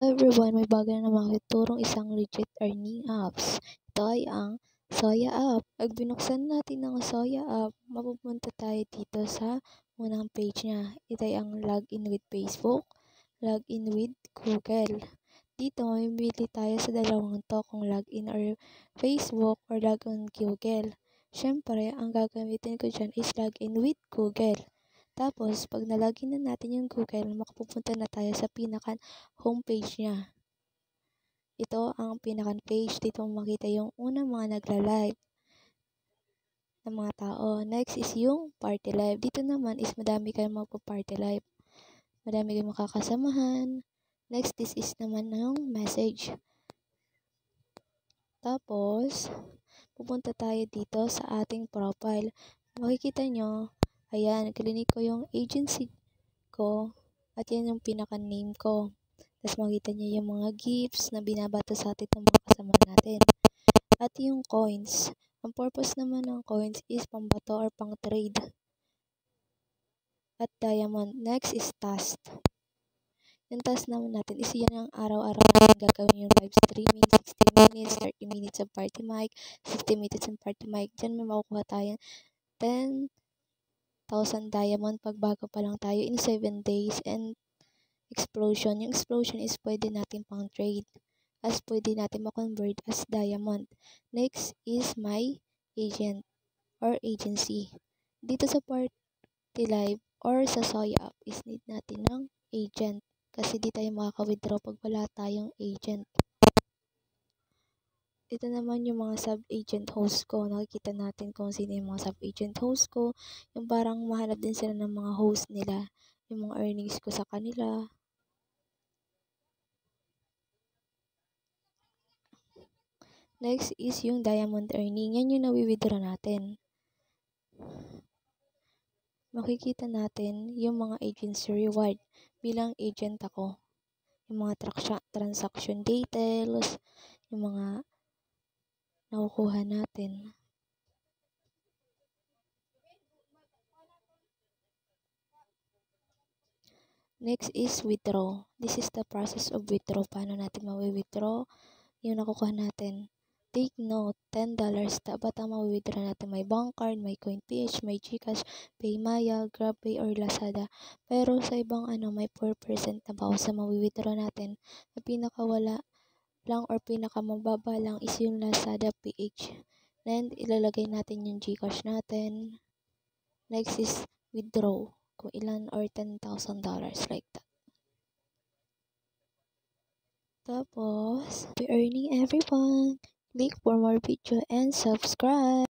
Everyone, may bago na naman turong isang legit earning apps. Ito ay ang Soya app. Pag binuksan natin ang Soya app, mapupunta tayo dito sa unang page niya. Ito ay ang login with Facebook, login with Google. Dito, mamimili tayo sa dalawang to kung login or Facebook or login Google. Siyempre, ang gagamitin ko dyan is login with Google. Tapos, pag nalagin na natin yung Google, makapupunta na tayo sa pinaka-homepage niya. Ito ang pinaka-page. Dito makita yung unang mga nagla-live ng mga tao. Next is yung party live. Dito naman is madami kayong magpa-party live. Madami kayong makakasamahan. Next, this is naman yung message. Tapos, pupunta tayo dito sa ating profile. Makikita nyo, ayan, klinik ko yung agency ko at yan yung pinaka-name ko. Tapos makita niyo yung mga gifts na binabato sa atin ng mga kasama natin. At yung coins. Ang purpose naman ng coins is pambato or pang-trade. At diamond. Next is task. Yung task naman natin is yan ang araw-araw natin gagawin yung live streaming. 60 minutes, 30 minutes of party mic, 50 minutes of party mic. Diyan may makukuha tayo 10,000 diamond pag bago pa lang tayo in 7 days. And explosion. Yung explosion is pwede natin pang trade. As pwede natin ma-convert as diamond. Next is my agent or agency. Dito sa party live or sa Soya app is need natin ng agent. Kasi di tayo makaka-withdraw pag wala tayong agent. Ito naman yung mga sub-agent host ko. Nakikita natin kung sino yung mga sub-agent host ko. Yung parang mahanap din sila ng mga host nila. Yung mga earnings ko sa kanila. Next is yung diamond earning. Yan yung nawi-withdraw natin. Makikita natin yung mga agency reward bilang agent ako. Yung mga transaction details, yung mga nakukuha natin. Next is withdraw. This is the process of withdraw. Paano natin mawi-withdraw yung nakukuha natin. Take note, $10 dapat ang mawi-withdraw natin. May bank card, may CoinPH, may GCash, Paymaya, GrabPay, or Lazada. Pero sa ibang may 4% na bawas sa mawi-withdraw natin. Ang pinakawala lang or pinakamababa lang is yung Lazada PH. Then, ilalagay natin yung GCash natin. Next is withdraw. Kung ilan or $10,000 like that. Tapos, be earning everyone. Click for more video and subscribe.